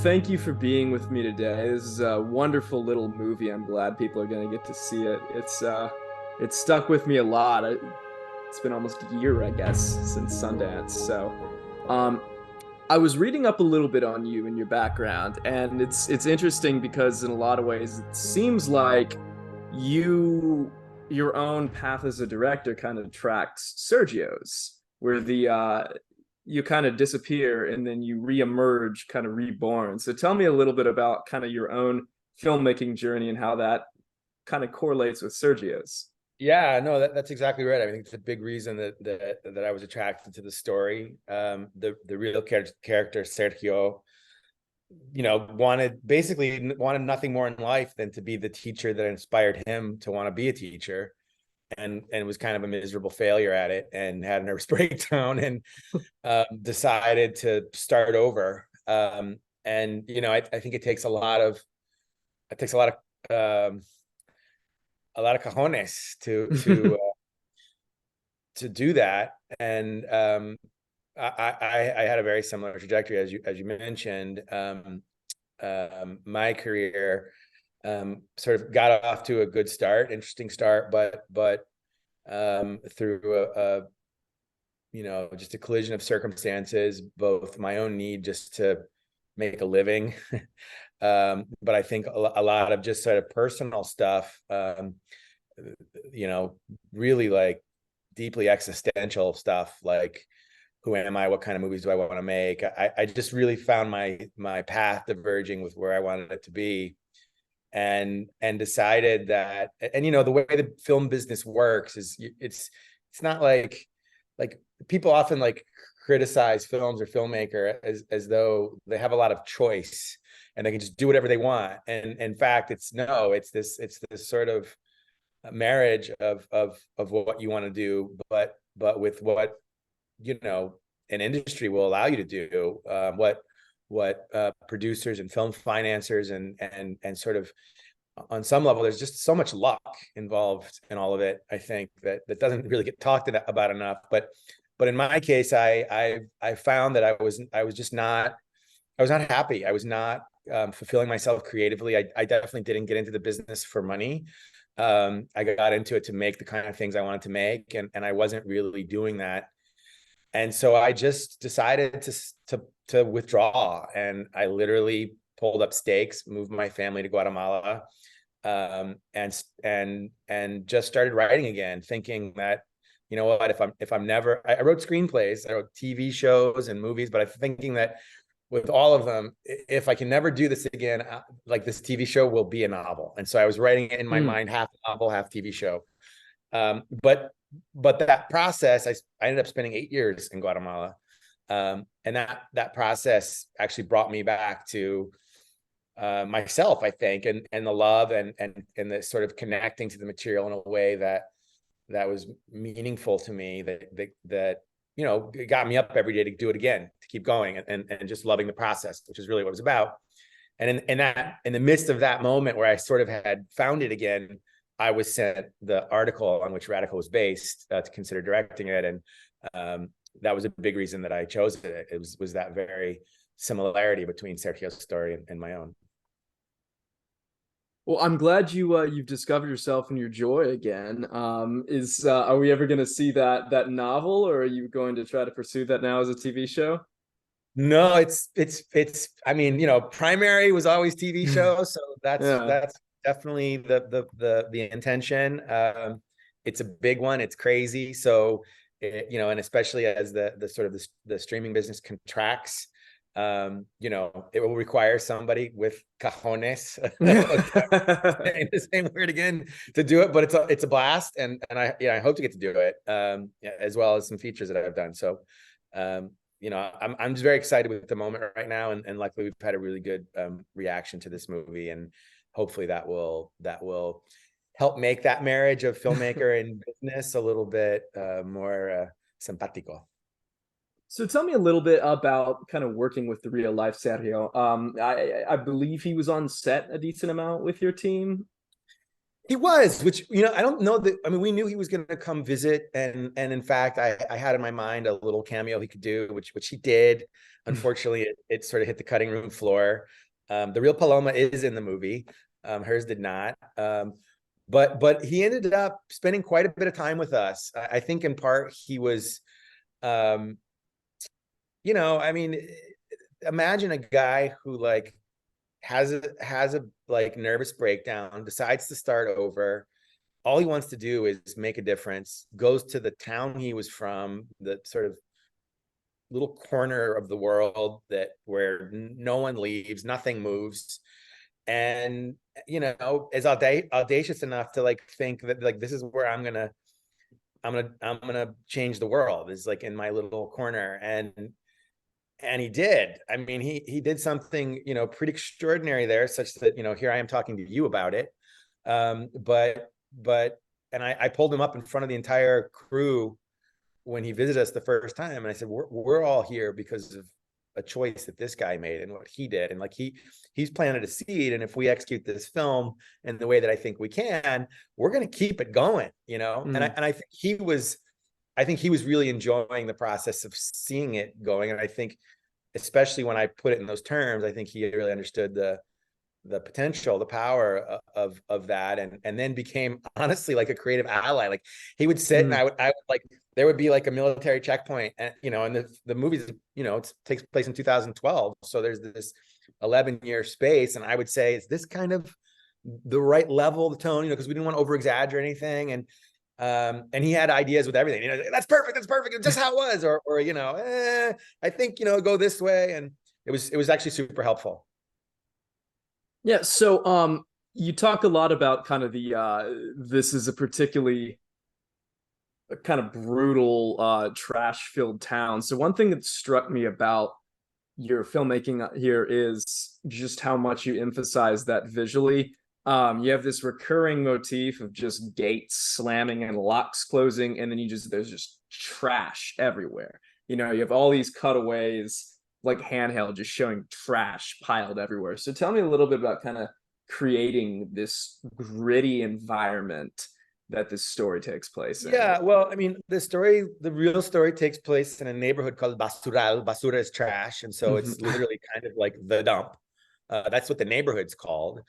thank you for being with me today. This is a wonderful little movie. I'm glad people are going to get to see it. It's stuck with me a lot. It's been almost a year, I guess, since Sundance. Um, I was reading up a little bit on you and your background, and it's interesting because in a lot of ways it seems like you your own path as a director kind of tracks Sergio's, where the you kind of disappear and then you reemerge, kind of reborn. So tell me a little bit about kind of your own filmmaking journey and how that kind of correlates with Sergio's. Yeah, no, that's exactly right. I think it's a big reason that I was attracted to the story. The real character Sergio, wanted nothing more in life than to be the teacher that inspired him to want to be a teacher, and was kind of a miserable failure at it, and had a nervous breakdown, and decided to start over. And I think it takes a lot of um, cojones to do that. And I had a very similar trajectory as you mentioned. My career sort of got off to a good start, interesting start, but through just a collision of circumstances, both my own need just to make a living, but I think a lot of just sort of personal stuff, really like deeply existential stuff, like who am I? What kind of movies do I want to make? I just really found my path diverging with where I wanted it to be, and decided that, and the way the film business works is it's not like people often like criticize films or filmmaker as though they have a lot of choice and they can just do whatever they want. And in fact, it's this sort of marriage of what you want to do, but with what an industry will allow you to do, what producers and film financiers and sort of, on some level, there's just so much luck involved in all of it. I think that doesn't really get talked about enough. But in my case, I found that I was not happy. I was not fulfilling myself creatively. I definitely didn't get into the business for money. I got into it to make the kind of things I wanted to make, and I wasn't really doing that. And so I just decided to withdraw, and I literally pulled up stakes, moved my family to Guatemala, and just started writing again, thinking that, you know what, if I'm never, I wrote screenplays, I wrote TV shows and movies, but I'm thinking that with all of them, if I can never do this again, like this TV show will be a novel. And so I was writing it in my mind, half novel, half TV show. But that process, I ended up spending 8 years in Guatemala. And that process actually brought me back to myself, I think, and the love and the sort of connecting to the material in a way that was meaningful to me, that it got me up every day to do it again, to keep going, and just loving the process, which is really what it was about. And in the midst of that moment where I sort of had found it again, I was sent the article on which Radical was based to consider directing it, and that was a big reason that I chose it. It was that very similarity between Sergio's story and my own. Well, I'm glad you've discovered yourself and your joy again. Are we ever going to see that novel, or are you going to try to pursue that now as a TV show? No, it's. I mean, primary was always TV show, so that's Yeah. definitely the intention. It's a big one. It's crazy. So, and especially as the sort of the streaming business contracts, it will require somebody with cajones, saying the same word again, to do it. But it's a blast, and I hope to get to do it, as well as some features that I've done. So, I'm just very excited with the moment right now, and luckily we've had a really good reaction to this movie, and hopefully that will help make that marriage of filmmaker and business a little bit more simpático. So tell me a little bit about kind of working with the real life Sergio. I believe he was on set a decent amount with your team. He was, which, I don't know that. I mean, we knew he was going to come visit, and in fact, I had in my mind a little cameo he could do, which he did. Unfortunately, it sort of hit the cutting room floor. The real Paloma is in the movie. Hers did not. But he ended up spending quite a bit of time with us. I think in part he was, I mean, imagine a guy who like has a like nervous breakdown, decides to start over. All he wants to do is make a difference, goes to the town he was from, the sort of little corner of the world that where no one leaves, nothing moves, and is audacious enough to like think that like this is where I'm gonna change the world, is like in my little corner. And he did. I mean, he did something, pretty extraordinary there, such that, here I am talking to you about it. But and I pulled him up in front of the entire crew when he visited us the first time, and I said, we're all here because of a choice that this guy made and what he did. And like he's planted a seed, and if we execute this film in the way that I think we can, we're going to keep it going, And I think he was really enjoying the process of seeing it going. And I think, especially when I put it in those terms, I think he really understood the potential, the power of that, and then became honestly like a creative ally. Like he would sit and I would like, there would be like a military checkpoint, and and the movies, it takes place in 2012, so there's this 11-year space, and I would say, is this kind of the right level, the tone, because we didn't want to over exaggerate anything, and he had ideas with everything. That's perfect. That's perfect. It's just how it was, or I think go this way, and it was actually super helpful. Yeah, so you talk a lot about kind of the this is a particularly kind of brutal trash-filled town. So one thing that struck me about your filmmaking here is just how much you emphasize that visually. You have this recurring motif of just gates slamming and locks closing, and then there's just trash everywhere. You have all these cutaways, like handheld, just showing trash piled everywhere. So tell me a little bit about kind of creating this gritty environment that this story takes place in. Yeah, well, I mean, the real story takes place in a neighborhood called Basural. Basura is trash, and so it's literally kind of like the dump. That's what the neighborhood's called.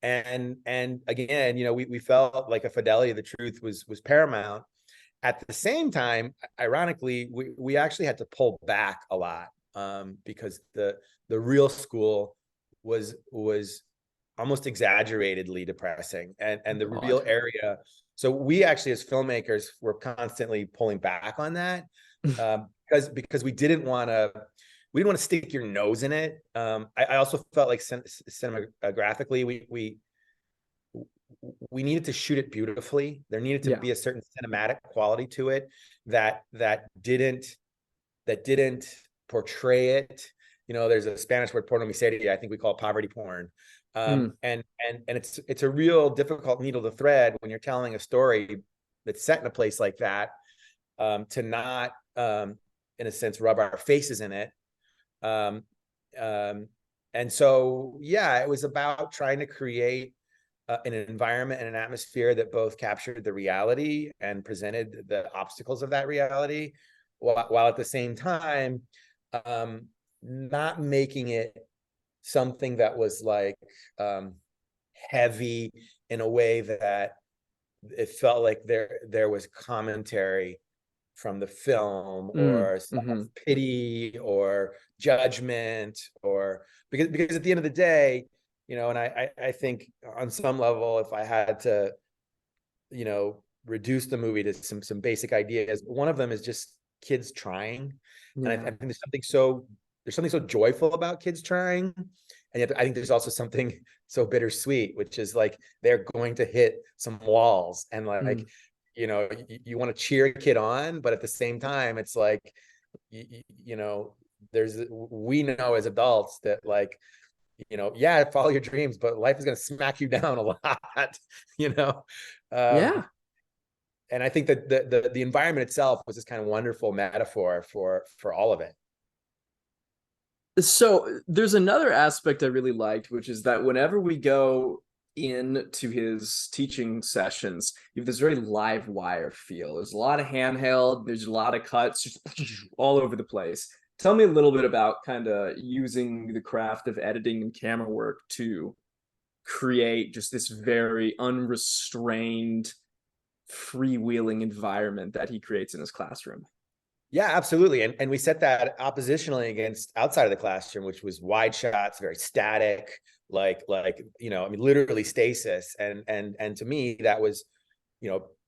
And again, we felt like a fidelity of the truth was paramount. At the same time, ironically, we actually had to pull back a lot, because the real school was almost exaggeratedly depressing, and the real area. So we actually, as filmmakers, were constantly pulling back on that, because we didn't want to stick your nose in it. I also felt like cinematographically, we needed to shoot it beautifully. There needed to be a certain cinematic quality to it that didn't portray it. There's a Spanish word, porno miseria. I think we call it poverty porn. And it's a real difficult needle to thread when you're telling a story that's set in a place like that, to not, in a sense, rub our faces in it. And so, yeah, it was about trying to create an environment and an atmosphere that both captured the reality and presented the obstacles of that reality, while at the same time, not making it something that was like heavy in a way that it felt like there was commentary from the film, or self-pity or judgment, or because at the end of the day, and I think on some level, if I had to, reduce the movie to some basic ideas, one of them is just kids trying. And I think there's something so joyful about kids trying, and yet I think there's also something so bittersweet, which is like they're going to hit some walls, and like you want to cheer a kid on, but at the same time, it's like we know as adults that like follow your dreams, but life is going to smack you down a lot. Yeah. And I think that the environment itself was this kind of wonderful metaphor for all of it. So there's another aspect I really liked, which is that whenever we go into his teaching sessions, you have this very live wire feel. There's a lot of handheld, there's a lot of cuts just all over the place. Tell me a little bit about kind of using the craft of editing and camera work to create just this very unrestrained, freewheeling environment that he creates in his classroom. Yeah, absolutely. And we set that oppositionally against outside of the classroom, which was wide shots, very static, I mean, literally stasis. And to me, that was,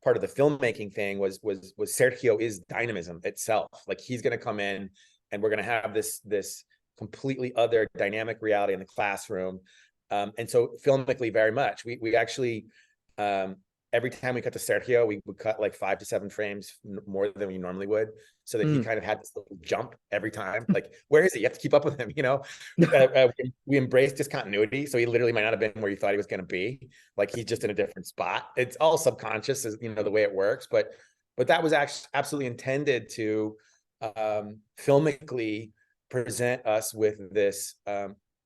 part of the filmmaking thing was Sergio is dynamism itself. Like, he's going to come in and we're going to have this completely other dynamic reality in the classroom. And so filmically, very much, we actually, every time we cut to Sergio, we would cut like 5 to 7 frames more than we normally would, so that he kind of had this little jump every time. Like, where is he? You have to keep up with him, we embraced discontinuity. So he literally might not have been where you thought he was going to be. Like, he's just in a different spot. It's all subconscious, as the way it works. But that was actually absolutely intended to filmically present us with this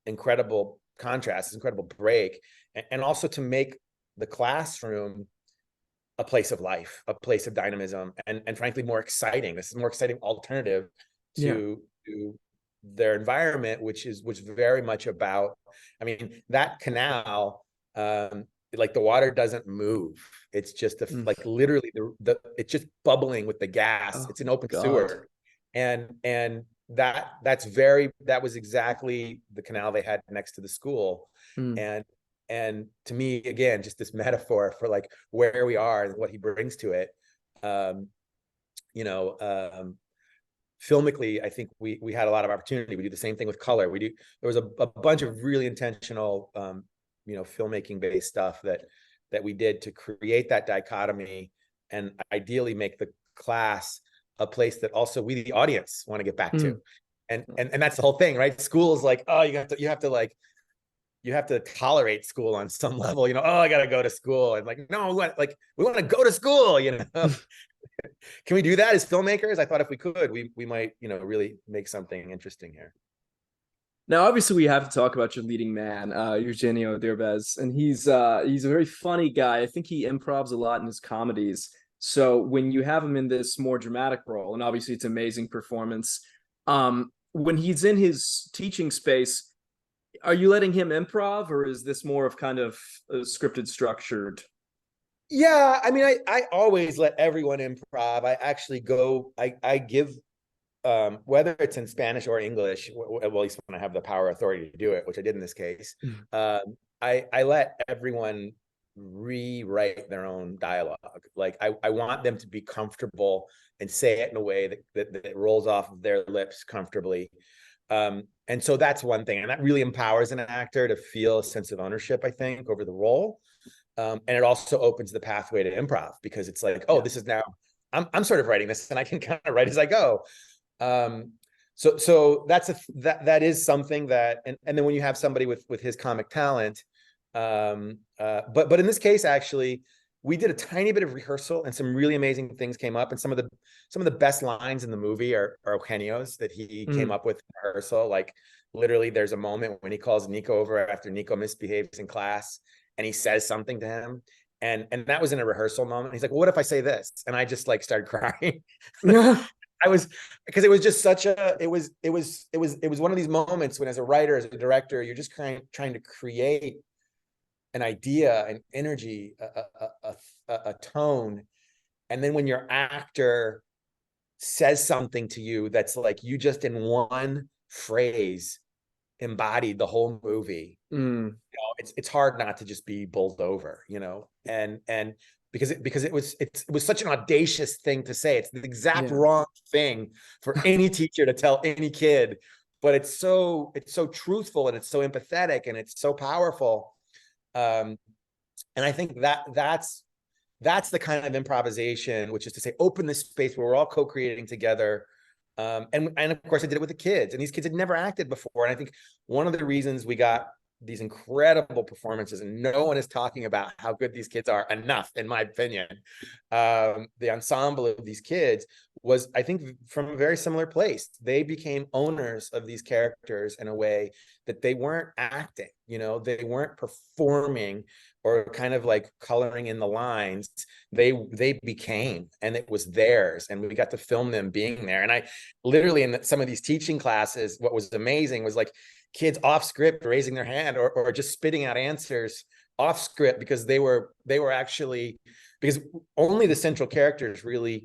incredible contrast, this incredible break, and also to make the classroom a place of life, a place of dynamism, and frankly, more exciting. This is a more exciting alternative to their environment, which very much about, I mean, that canal, like, the water doesn't move. It's just like, literally it's just bubbling with the gas. Oh, it's an open God. sewer. And that was exactly the canal they had next to the school. And to me, again, just this metaphor for like where we are and what he brings to it. Filmically, I think we had a lot of opportunity. We do the same thing with color. There was a bunch of really intentional, filmmaking based stuff that we did to create that dichotomy, and ideally make the class a place that also we, the audience, want to get back to. And that's the whole thing, right? School is like, oh, you have to tolerate school on some level, oh, I got to go to school. And like, no, we want to go to school, Can we do that as filmmakers? I thought if we could, we might, really make something interesting here. Now, obviously, we have to talk about your leading man, Eugenio Derbez, and he's a very funny guy. I think he improvs a lot in his comedies. So when you have him in this more dramatic role, and obviously it's an amazing performance, when he's in his teaching space, are you letting him improv, or is this more of kind of scripted, structured? Yeah, I mean, I always let everyone improv. I actually I give, whether it's in Spanish or English, well, at least when I have the power authority to do it, which I did in this case, I let everyone rewrite their own dialogue. Like, I want them to be comfortable and say it in a way that rolls off of their lips comfortably. And so that's one thing, and that really empowers an actor to feel a sense of ownership, I think, over the role. And it also opens the pathway to improv, because it's like, oh, this is now, I'm sort of writing this, and I can kind of write as I go. So that is something that, and then when you have somebody with his comic talent, but in this case, actually, we did a tiny bit of rehearsal, and some really amazing things came up. And some of the best lines in the movie are Eugenio's that he came up with in rehearsal. Like, literally, there's a moment when he calls Nico over after Nico misbehaves in class, and he says something to him, and that was in a rehearsal moment. He's like, well, what if I say this? And I just like started crying. Because it was just it was one of these moments when, as a writer, as a director, you're just trying to create an idea, an energy, a tone. And then when your actor says something to you that's like, you just in one phrase embodied the whole movie, it's hard not to just be bowled over, and because it was such an audacious thing to say. It's the exact wrong thing for any teacher to tell any kid, but it's so truthful, and it's so empathetic, and it's so powerful. And I think that's the kind of improvisation, which is to say, open this space where we're all co-creating together. And of course, I did it with the kids, and these kids had never acted before. And I think one of the reasons we got these incredible performances, and no one is talking about how good these kids are enough, in my opinion. The ensemble of these kids was, I think, from a very similar place. They became owners of these characters in a way that they weren't acting, they weren't performing or kind of like coloring in the lines. They became, and it was theirs, and we got to film them being there. And I literally, in some of these teaching classes, what was amazing was like kids off script raising their hand or just spitting out answers off script, because they were actually, because only the central characters really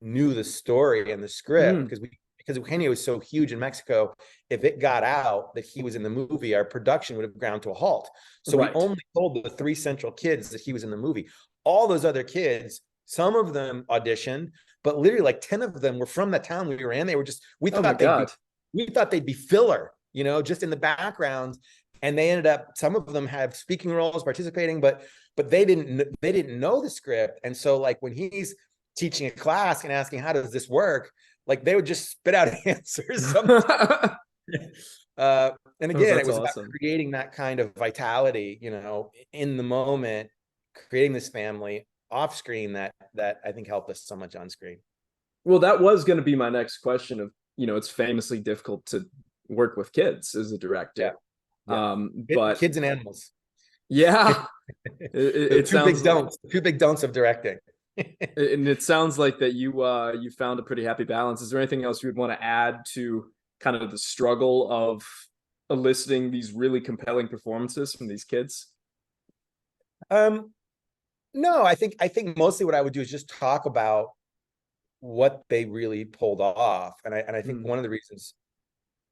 knew the story and the script, because Eugenio was so huge in Mexico. If it got out that he was in the movie, our production would have ground to a halt. So we only told the 3 central kids that he was in the movie. All those other kids, some of them auditioned, but literally like 10 of them were from the town we were in. They were just, we thought they'd be filler, just in the background. And they ended up, some of them have speaking roles, participating, but they didn't know the script. And so like when he's teaching a class and asking, how does this work? Like they would just spit out answers. And again, it was awesome. About creating that kind of vitality, in the moment, creating this family off screen that I think helped us so much on screen. Well, that was going to be my next question of, it's famously difficult to work with kids as a director. Yeah. But kids and animals. Yeah. It sounds two big don'ts of directing. And it sounds like that you found a pretty happy balance. Is there anything else you would want to add to kind of the struggle of eliciting these really compelling performances from these kids? No, I think mostly what I would do is just talk about what they really pulled off. And I think one of the reasons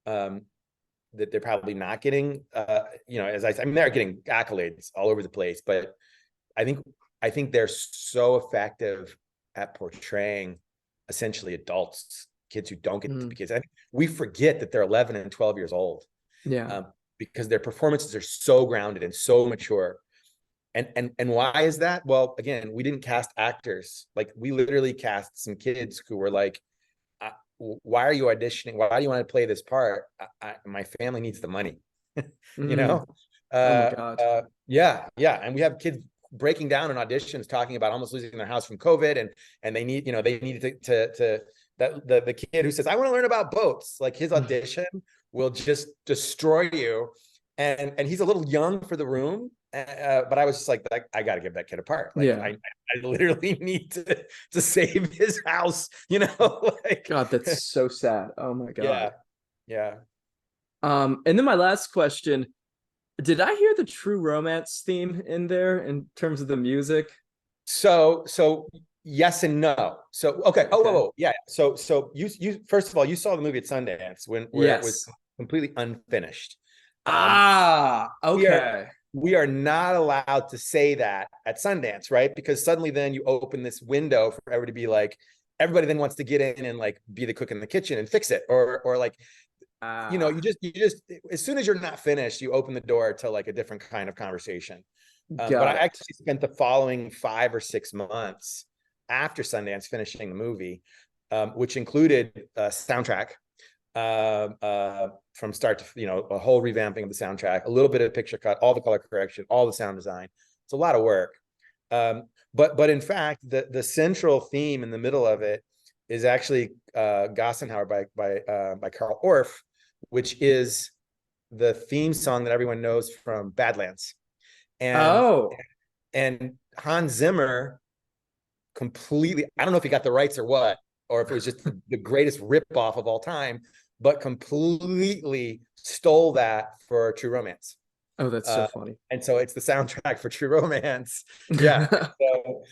that they're probably not getting, as I mean, they're getting accolades all over the place, but I think they're so effective at portraying essentially adults, kids who don't get to be kids. I think we forget that they're 11 and 12 years old. Yeah. Because their performances are so grounded and so mature. And why is that? Well, again, we didn't cast actors. Like we literally cast some kids who were like, why are you auditioning? Why do you want to play this part? My family needs the money, Oh my God. Yeah. And we have kids breaking down in auditions, talking about almost losing their house from COVID. And they need, they need to that the kid who says, I want to learn about boats, like his audition will just destroy you. And he's a little young for the room. But I was just like, I got to give that kid a part. Like, yeah. I literally need to save his house, like, God, that's so sad. Oh my God. Yeah. And then my last question, did I hear the True Romance theme in there in terms of the music? So yes and no. So, okay. Oh, yeah. So you first of all, you saw the movie at Sundance where it was completely unfinished. Okay. We are not allowed to say that at Sundance, right? Because suddenly then you open this window for everybody to be like, everybody then wants to get in and like be the cook in the kitchen and fix it, or like, you just as soon as you're not finished, you open the door to like a different kind of conversation. But I actually spent the following 5 or 6 months after Sundance finishing the movie, which included a soundtrack. From start to, a whole revamping of the soundtrack, a little bit of picture cut, all the color correction, all the sound design. It's a lot of work. But in fact, the central theme in the middle of it is actually Gassenhauer by Carl Orff, which is the theme song that everyone knows from Badlands. And Hans Zimmer completely, I don't know if he got the rights or what, or if it was just the greatest ripoff of all time, but completely stole that for True Romance. Oh, that's so funny. And so it's the soundtrack for True Romance. Yeah. So,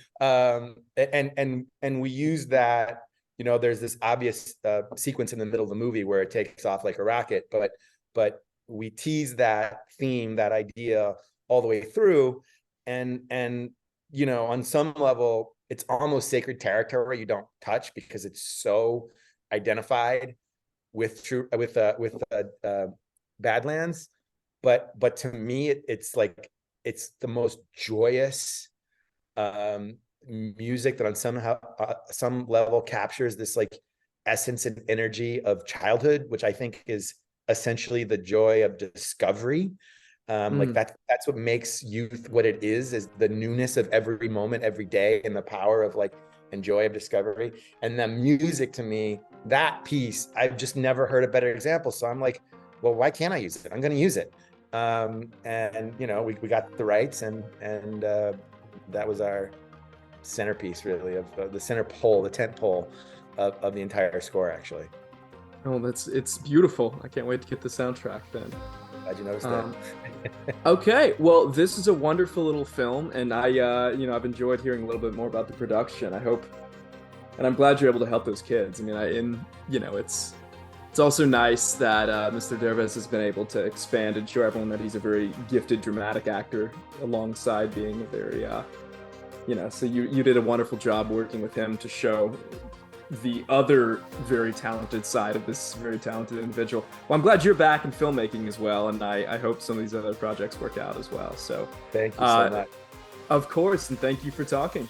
and we use that, there's this obvious sequence in the middle of the movie where it takes off like a rocket, but we tease that theme, that idea all the way through. And on some level, it's almost sacred territory you don't touch because it's so identified with Badlands, but to me it's like it's the most joyous music that on some level captures this like essence and energy of childhood, which I think is essentially the joy of discovery. Like that's what makes youth what it is the newness of every moment, every day, and the power of like and joy of discovery. And the music, to me, that piece, I've just never heard a better example. So I'm like, well, why can't I use it? I'm going to use it. And you know, we got the rights, and that was our centerpiece, really, of the center pole, the tent pole of the entire score, actually. Oh, it's beautiful. I can't wait to get the soundtrack then. Glad you noticed that. Okay, well, this is a wonderful little film, and I've enjoyed hearing a little bit more about the production. I hope, and I'm glad you're able to help those kids. I mean, it's also nice that Mr. Derbez has been able to expand and show everyone that he's a very gifted dramatic actor, alongside being a very, so you did a wonderful job working with him to show the other very talented side of this very talented individual. Well, I'm glad you're back in filmmaking as well, and I hope some of these other projects work out as well. So thank you so much. Of course, and thank you for talking.